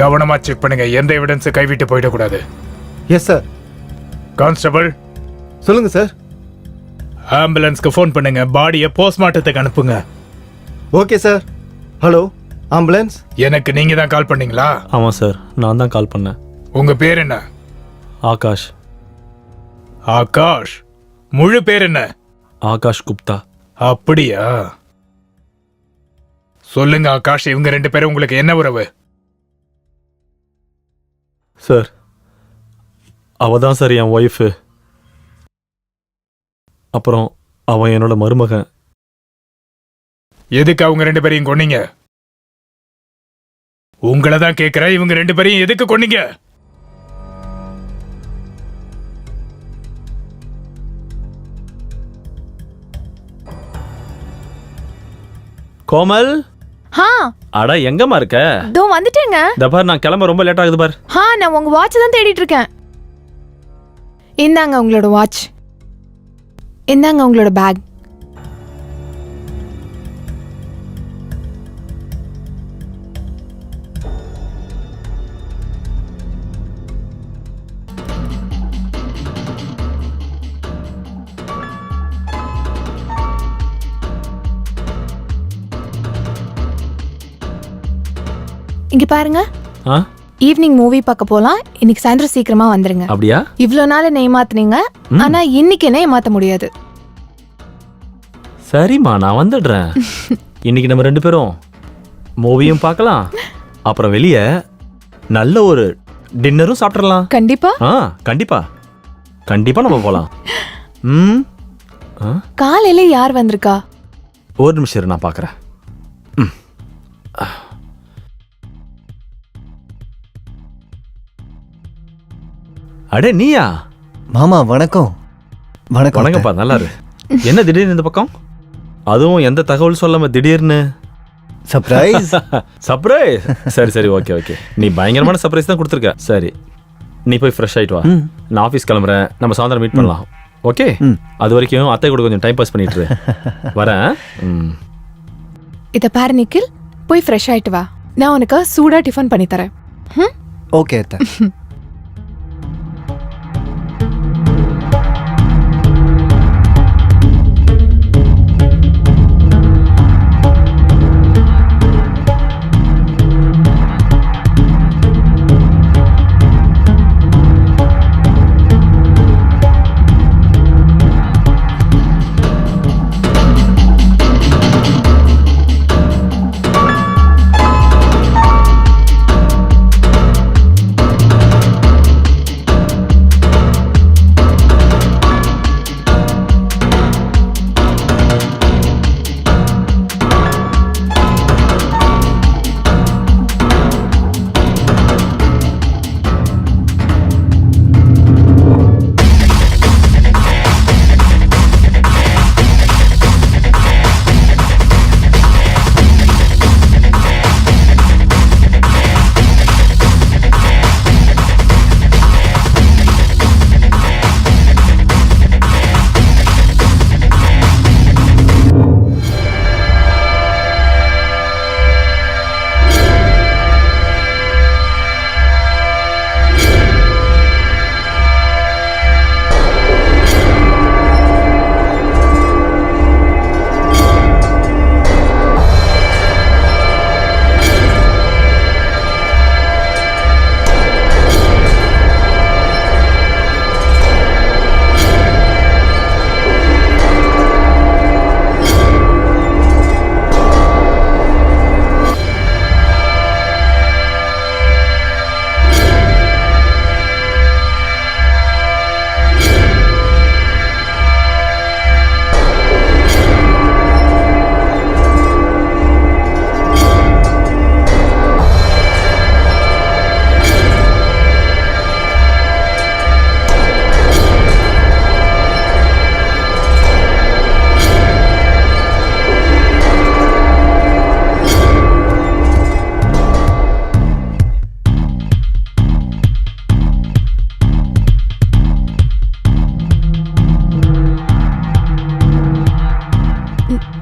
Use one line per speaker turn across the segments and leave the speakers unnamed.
கவனமா செக் பண்ணுங்க, எந்த எவிடன்ஸ் கைவிட்டு போயிடக்கூடாது.
Yes sir.
கான்ஸ்டபிள்
சொல்லுங்க சார்.
ஆம்புலன்ஸ்க்கு ஃபோன் பண்ணுங்க, பாடியை போஸ்ட்மார்ட்டத்துக்கு அனுப்புங்க.
Okay sir. Hello ambulance.
எனக்கு நீங்க தான் கால் பண்ணீங்களா?
ஆமாம் சார், நான் தான் கால் பண்ணேன்.
உங்க பேர் என்ன?
ஆகாஷ்.
ஆகாஷ். முழு பேர் என்ன?
ஆகாஷ் குப்தா.
அப்படியா? சொல்லுங்க ஆகாஷ், இவங்க 2 பேரும் உங்களுக்கு என்ன உறவு?
சார், அவ தான் சார் என் ஒய்ஃபு. அப்புறம் அவன் என்னோட மருமகன்.
எதுக்கு அவங்க 2 பேரையும் கொன்னீங்க? உங்களை தான் கேட்கிறேன், இவங்க 2 பேரையும் எதுக்கு கொன்னீங்க?
கோமல்.
ஹா,
அட எங்கம்மா இருக்க?
தோ வந்துட்டேங்க.
இந்த பார், நான் கிளம்ப ரொம்ப லேட் ஆகுது பார்.
ஹா, நான் உங்க வாட்ச் தான் தேடிட்டு இருக்கேன். இந்தாங்க உங்களோட வாட்ச். இந்தாங்க உங்களோட பேக். இங்க பாருங்க.
ஆ,
ஈவினிங் மூவி பார்க்க போலாம். இன்னைக்கு சாயந்தரம் சீக்கிரமா வந்துருங்க.
அப்படியா?
இவ்ளோ நாள் என்னை ஏமாத்துனீங்க, ஆனா இன்னைக்கு என்ன ஏமாத்த முடியாது.
சரிம்மா, நான் வந்துடுறேன். இன்னைக்கு நம்ம 2 பேரும் மூவியும் பார்க்கலாம், அப்புறம் வெளியே நல்ல ஒரு டின்னரும் சாப்பிட்றலாம்.
கண்டிப்பா.
கண்டிப்பா கண்டிப்பா நம்ம போலாம்.
காலையில யார் வந்திருக்கா?
ஒரு நிமிஷம் இரு, நான் பார்க்குறேன். அடே நீயா?
மாமா வணக்கம். வணக்கம்.
வணக்கம்ப்பா, நல்லா இரு. என்ன திடீர்னு இந்த பக்கம்? அதுவும் எந்த தகவல் சொல்லாம திடீர்னு
சர்ப்ரைஸ்.
சர்ப்ரைஸ். சரி சரி, ஓகே ஓகே. நீ பயங்கரமான சர்ப்ரைஸ் தான் கொடுத்துருக்க. சரி, நீ போய் ஃப்ரெஷ் ஆயிட்டு வா. நான் ஆஃபீஸ் கிளம்புறேன், நம்ம சாயந்தரம் மீட் பண்ணலாம். ஓகே? அது வரைக்கும் அத்தை கூட கொஞ்சம் டைம் பாஸ் பண்ணிட்டு வரேன்.
இத பாரு நிக்கில், போய் ஃப்ரெஷ் ஆயிட்டு வா. நான் உனக்கு சூடா டிஃபன் பண்ணி தரேன்.
ஓகே அத்தை.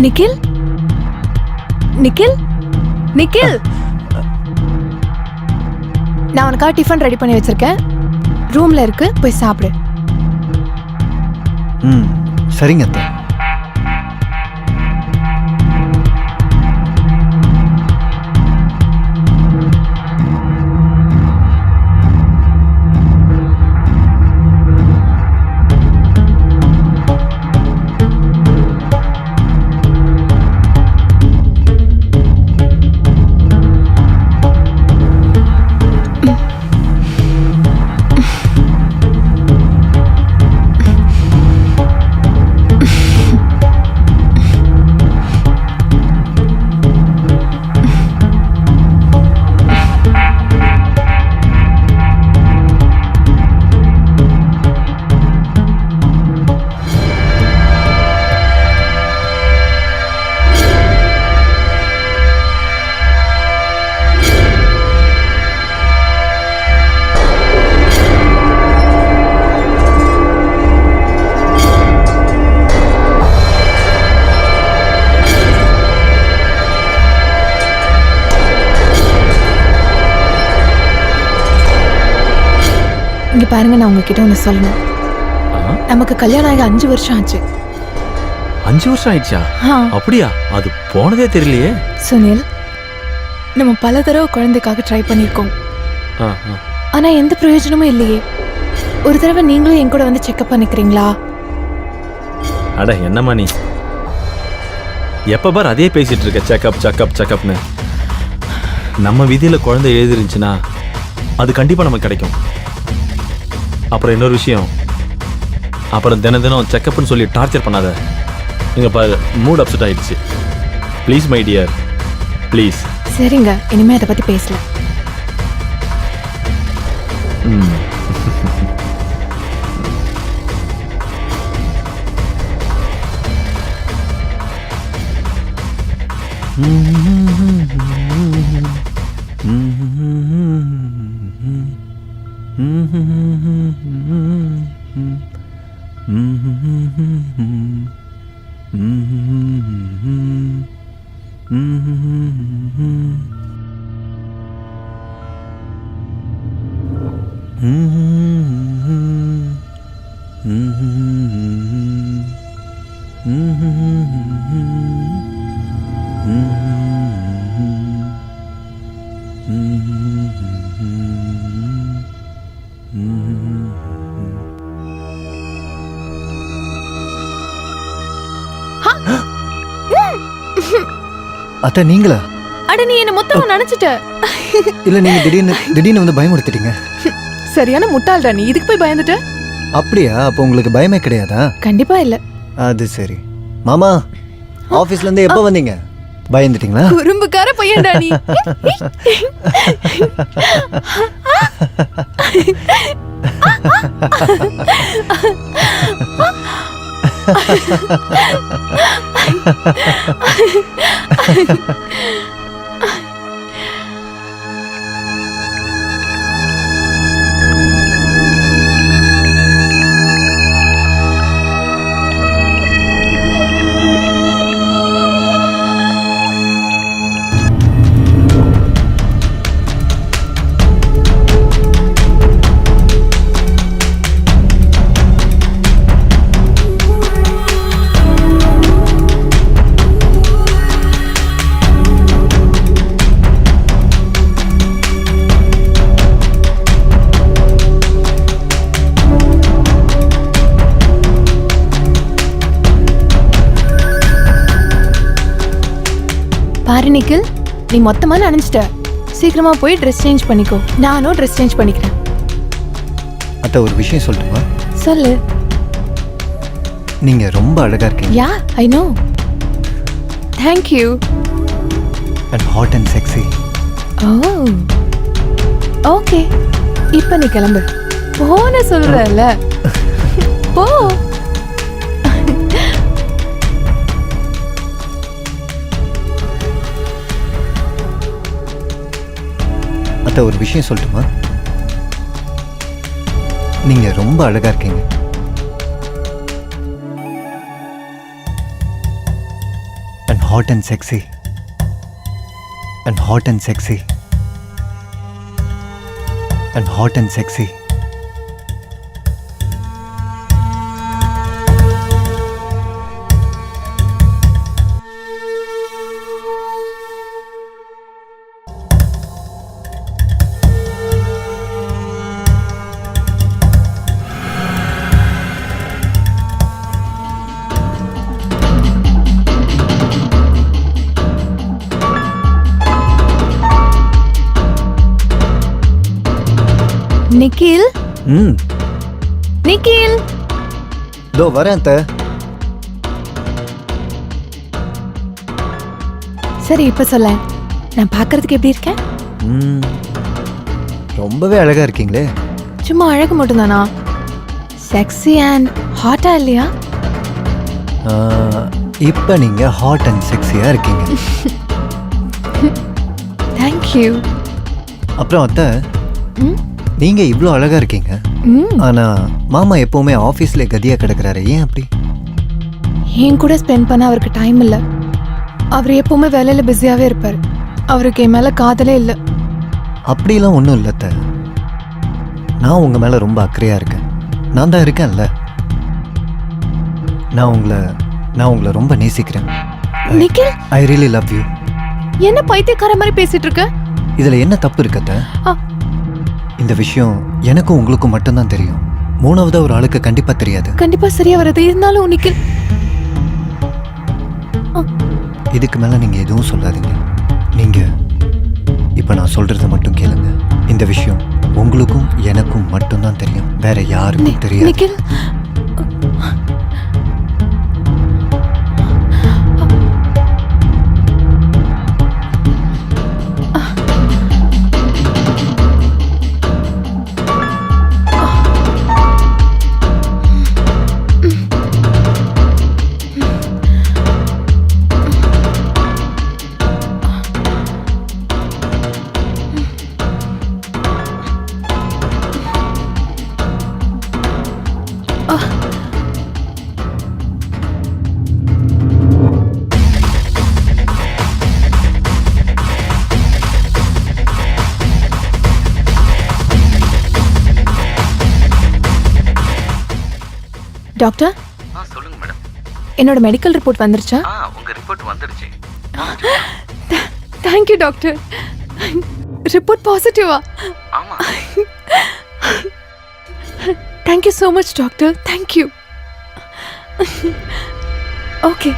நிக்கில், நிக்கில், நிக்கில். நான் உனக்காக டிஃபன் ரெடி பண்ணி வச்சிருக்கேன், ரூம்ல இருக்கு, போய் சாப்பிடு.
ம் சரிங்க அத்தை.
இங்க பாருங்க, நான் உங்ககிட்ட ஒன்று சொல்லணும். நமக்கு கல்யாணம் ஆகி 5 வருஷம் ஆச்சு.
5 வருஷம் ஆயிடுச்சா?
ஆ.
அப்படியா? அது போனதே தெரியலையே.
சுனில், நம்ம பல தடவை குழந்தைக்காக ட்ரை பண்ணியிருக்கோம்,
ஆ, ஆ.
ஆனா எந்த பிரயோஜனமும் இல்லையே. ஒரு தடவை நீங்களும் என் கூட வந்து செக்அப் பண்ணிக்கிறீங்களா?
அட என்னம்மா நீ எப்ப பார் அதே பேசிட்டு இருக்க, செக்அப் செக்அப் செக்அப்னு. நம்ம விதியில குழந்தை எழுதிருந்துச்சுன்னா அது கண்டிப்பா நமக்கு கிடைக்கும். அப்புறம் இன்னொரு விஷயம், அப்புறம் தினம் தினம் செக்அப்னு சொல்லி டார்ச்சர் பண்ணாத. இங்க பாரு, மூட் அப்செட் ஆயிடுச்சு. Please my dear, please.
சரிங்க, இனிமே அதை பத்தி பேசல.
அத்தை நீங்களா?
அட, நீ என்ன மொத்தம் நினைச்சிட்ட.
இல்ல நீங்க திடீர்னு வந்து பயமுறுத்திட்டீங்க.
சரியான முட்டாள்டா நீ, இதுக்கு போய் பயந்துட்ட.
அப்படியா? அப்போ உங்களுக்கு பயமே கிடையாதா?
கண்டிப்பா இல்ல.
அது சரி. மாமா, ஆபீஸ்ல இருந்து எப்போ வந்தீங்க? பயந்துட்டீங்களா?
குறும்புக்கார பையன்டா நீ. பாரு நிக்கில், நீ மொத்தமா நினைச்சிட்ட. சீக்கிரமா போய் ட்ரெஸ் சேஞ்ச் பண்ணிக்கோ, நானும் ட்ரெஸ் சேஞ்ச் பண்ணிக்கிறேன்.
அத்தை ஒரு விஷயம் சொல்லட்டுமா?
சொல்லு.
நீங்க ரொம்ப அழகா இருக்கீங்க.
Yeah, I know. Thank you.
And hot and sexy.
Oh, okay. இப்ப நீ கிளம்பு. போன சொல்றல, போ.
அத்தை ஒரு விஷயம் சொல்லட்டுமா? நீங்க ரொம்ப அழகா இருக்கீங்க. And hot and sexy. And hot and sexy. and hot and sexy.
Nikhil
ம்
நிக்கில்
இதோ வரேன் அத்தை.
சரி இப்ப சொல்ல, நான் பார்க்கறதுக்கு எப்படி இருக்கேன்?
ம் ரொம்பவே அழகா இருக்கீங்களே.
சும்மா அழகு மட்டும்தானா? செக்ஸி அண்ட் ஹாட்டா இல்லையா?
இப்போ நீங்க ஹாட் அண்ட் செக்ஸியா இருக்கீங்க.
தேங்க்யூ.
அப்புறம் அத்தை,
ம்
நீங்க இவ்வளோ அழகா இருக்கீங்க.
ம்
ஆனா மாமா எப்பவுமே ஆஃபீஸ்ல கதியா கிடக்குறாரு, ஏன் அப்படி?
என் கூட ஸ்பெண்ட் பண்ண அவருக்கு டைம் இல்லை. அவர் எப்பவுமே வேலையில பிஸியாவே இருப்பார். அவருக்கு என் மேல காதலே இல்லை.
அப்படிலாம் ஒன்றும் இல்லை அத்தை. நான் உங்க மேல ரொம்ப அக்கறையா இருக்கேன். நான் தான் இருக்கேன்ல. நான் உங்களை ரொம்ப நேசிக்கிறேன்.
Nikhil,
I really love you.
என்ன பைத்தியக்கார மாதிரி பேசிட்டு இருக்க?
இதுல என்ன தப்பு இருக்கு அத்தை?
ஆ,
இந்த விஷயம் எனக்கும் உங்களுக்கும் மட்டும்தான் தெரியும். மூணாவதா ஒரு ஆளுக்கு கண்டிப்பா தெரியாது.
கண்டிப்பா சரியா வராது. இருந்தாலும் நிக்கில்,
இதுக்கு மேல நீங்க எதுவும் சொல்லாதீங்க. நீங்க இப்ப நான் சொல்றத மட்டும் கேளுங்க. இந்த விஷயம் உங்களுக்கும் எனக்கும் மட்டும்தான் தெரியும், வேற யாருக்கும் தெரியாது.
நிக்கில், டாக்டர்,
சொல்லுங்க மேடம்.
என்னோட மெடிக்கல் ரிப்போர்ட் வந்துருச்சா?
உங்க ரிப்போர்ட் வந்துடுச்சு.
Thank you doctor. ரிப்போர்ட் பாசிட்டிவா?
ஆமா.
Thank you so much doctor. Thank you. Okay.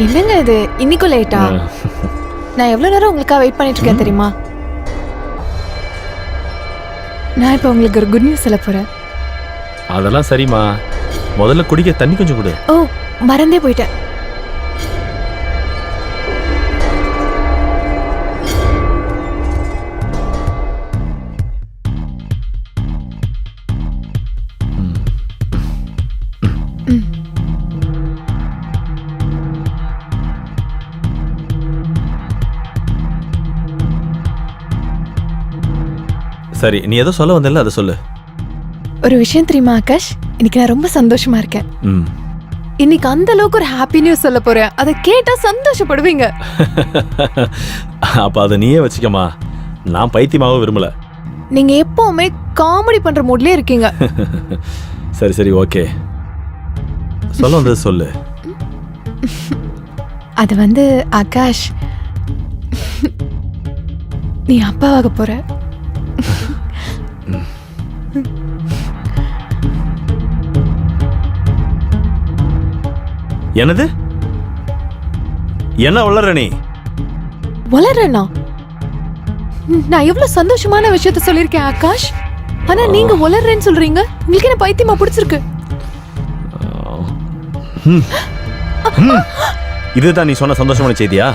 என்னங்க இது இன்னைக்கும் லேட்டா? நான் எவ்வளவு நேரம் உங்களுக்காக வெயிட் பண்ணிட்டு இருக்கேன் தெரியுமா? நான் இப்போ உங்களுக்கு ஒரு குட் நியூஸ் சொல்ல போறேன்.
அதெல்லாம் சரிம்மா, முதல்ல குடிக்க தண்ணி கொஞ்சம் கொடு.
ஓ, மறந்தே போயிட்டேன்.
சரி, நீ ஏதோ சொல்ல வந்தல, அதை சொல்லு.
ஒரு விஷயம் தெரியுமா ஆகாஷ், இன்னைக்கு நான் ரொம்ப சந்தோஷமா இருக்கேன்.
ம்.
இன்னைக்கு அந்த அளவுக்கு ஒரு ஹாப்பி நியூஸ் சொல்ல போறேன். அதை கேட்டா சந்தோஷப்படுவீங்க.
அப்ப அதை நீயே வச்சுக்கமா, நான் பைத்தியமாக விரும்பல.
நீங்க எப்பவுமே காமெடி பண்ற மூட்லயே இருக்கீங்க.
சரி சரி, ஓகே, சொல்ல வந்தது சொல்லு.
அது வந்து ஆகாஷ், நீ அப்பாவாக போற.
என்னது? என்ன வளர நீ?
வளரனா? நான் எவ்வளவு சந்தோஷமான விஷயத்த சொல்லிருக்கேன் ஆகாஷ். ஆனா நீங்க வளர்றேன்னு சொல்றீங்க. உங்களுக்கு என்ன பைத்தியமா பிடிச்சிருக்கு?
இதுதான் நீ சொன்ன சந்தோஷமான செய்தியா?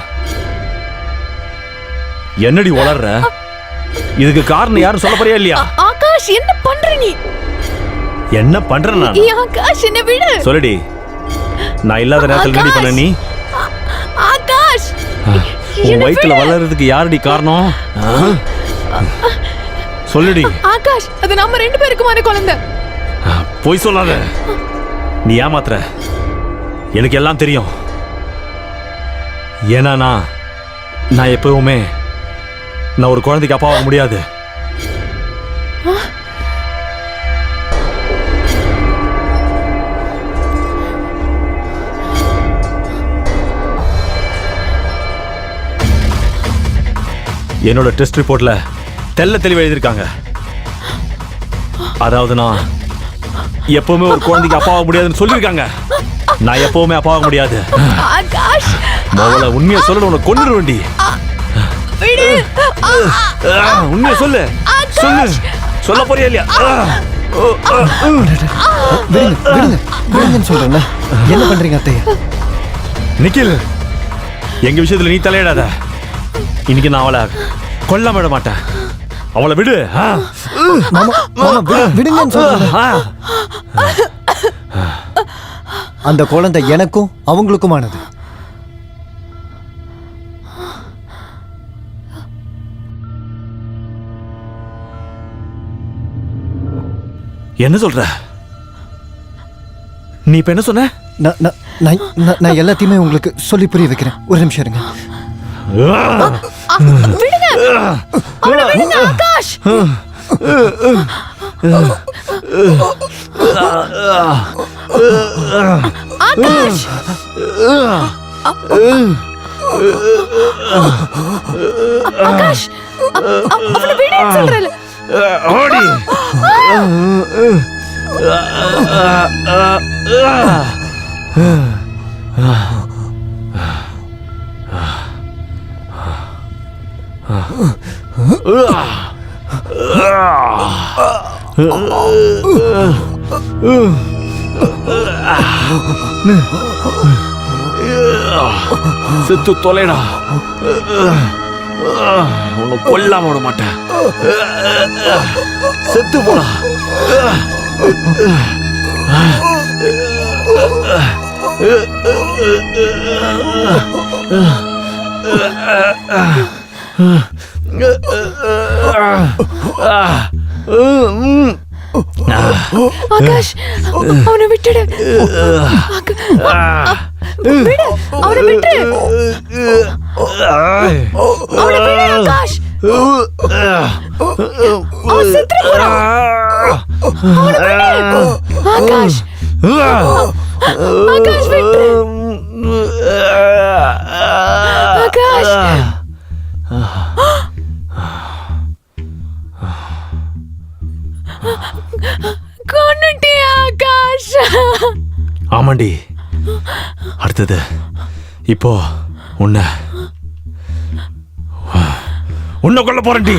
என்னடி உளர்ற? இதுக்கு காரணம் யாரும் சொல்ல போறியா இல்லையா?
ஆகாஷ் என்ன பண்ற நீ?
என்ன பண்ற நான்?
ஆகாஷ் என்ன விடு.
சொல்லுடி. நான் இல்லாத நேரத்துல ரெடி பண்ண நீ?
ஆகாஷ்
உன் வயித்துல வளர்றதுக்கு யாரடி காரணம்? சொல்லுடி.
ஆகாஷ் அது நம்ம ரெண்டு பேருக்குமான குழந்தை.
போய் சொல்லாத. நீ ஏமாத்துற. எனக்கு எல்லாம் தெரியும். ஏன்னா நான் எப்பவுமே நான் ஒரு குழந்தைக்கு அப்பாவாக முடியாது. என்னோட டெஸ்ட் ரிப்போர்ட்ல தெளிவா எழுதியிருக்காங்க. அதாவது நான் எப்பவுமே ஒரு குழந்தைக்கு அப்பாவாக முடியாதுன்னு சொல்லியிருக்காங்க. நான் எப்பவுமே அப்பாவாக முடியாது.
ஆகாஷ்
மோவல உண்மையை சொல்லணும், உன்னை கொன்னுருவேண்டி.
விடு.
உண்மையை சொல்லு. சொல்லு. சொல்ல போறியா இல்லையா?
விடுங்கன்னு சொல்றேன்ல. என்ன பண்றீங்க அத்தையா?
நிக்கில், எங்க விஷயத்துல நீ தலையிடாத. இன்னைக்கு நான் அவளை கொல்ல விட மாட்டேன். அவளை விடு.
விடுங்கன்னு சொல்றேன். அந்த குழந்தை எனக்கும் அவங்களுக்குமானது.
என்ன சொல்ற நீ? இப்ப என்ன சொன்ன?
நான் எல்லாத்தையுமே உங்களுக்கு சொல்லி புரிய வைக்கிறேன். ஒரு நிமிஷம் இருங்க.
விடுங்க. அவனை விடுங்க ஆகாஷ். ஆகாஷ் ஆகாஷ் அவனை விடுன்னு சொல்றேன்.
ஓடி. செத்து தொலைடா. உன்னை கொல்லாம விட மாட்டேன். செத்து போடா.
ஆகாஷ் அவனை விட்டுடு. விடு. அவனை விட்டு. அவனை விடு ஆகாஷ். அவன் செத்துற போறான். அவனை விடு. ஆகாஷ். ஆகாஷ் விட்டு. ஆகாஷ். கொன்னுட்டியா ஆகாஷ்?
ஆமாண்டி. அடுத்தது இப்போ உன்னை கொல்ல போறேன்டி.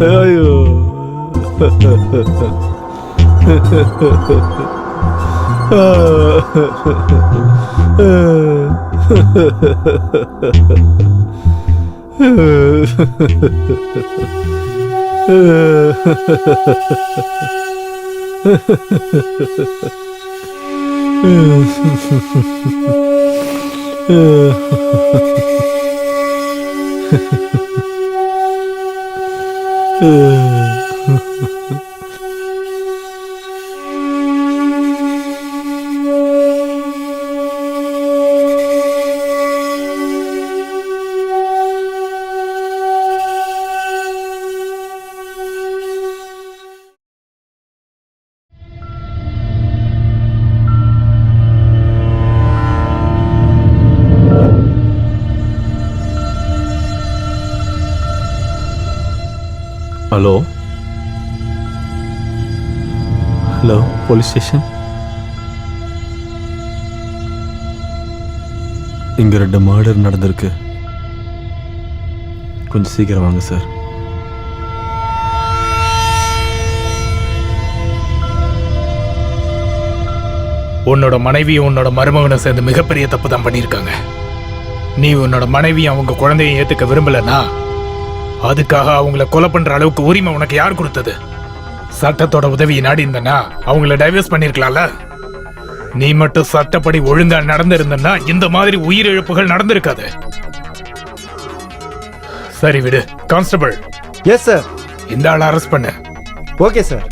ஐயோ. Hello hello police station. இங்க 2 மர்டர் நடந்திருக்கு. கொஞ்சம் சீக்கிரம் வாங்க சார்.
உன்னோட மனைவியும் உன்னோட மருமகனும் சேர்ந்து மிகப்பெரிய தப்பு தான் பண்ணியிருக்காங்க. நீ உன்னோட மனைவியும் அவங்க குழந்தையும் ஏத்துக்க விரும்பலனா அதுக்காக அவங்கள கொலை பண்ற அளவுக்கு உரிமை உனக்கு யார் கொடுத்தது? சட்டத்தோட உதவியை நாடி இருந்தனா அவங்கள டைவர்ஸ் பண்ணிருக்கலாம்ல. நீ மட்டும் சட்டப்படி ஒழுங்கா நடந்திருந்தனா இந்த மாதிரி உயிரிழப்புகள் நடந்திருக்காது. சரி விடு. Constable,
yes sir.
இந்த ஆளை அரெஸ்ட் பண்ணு.
Okay sir.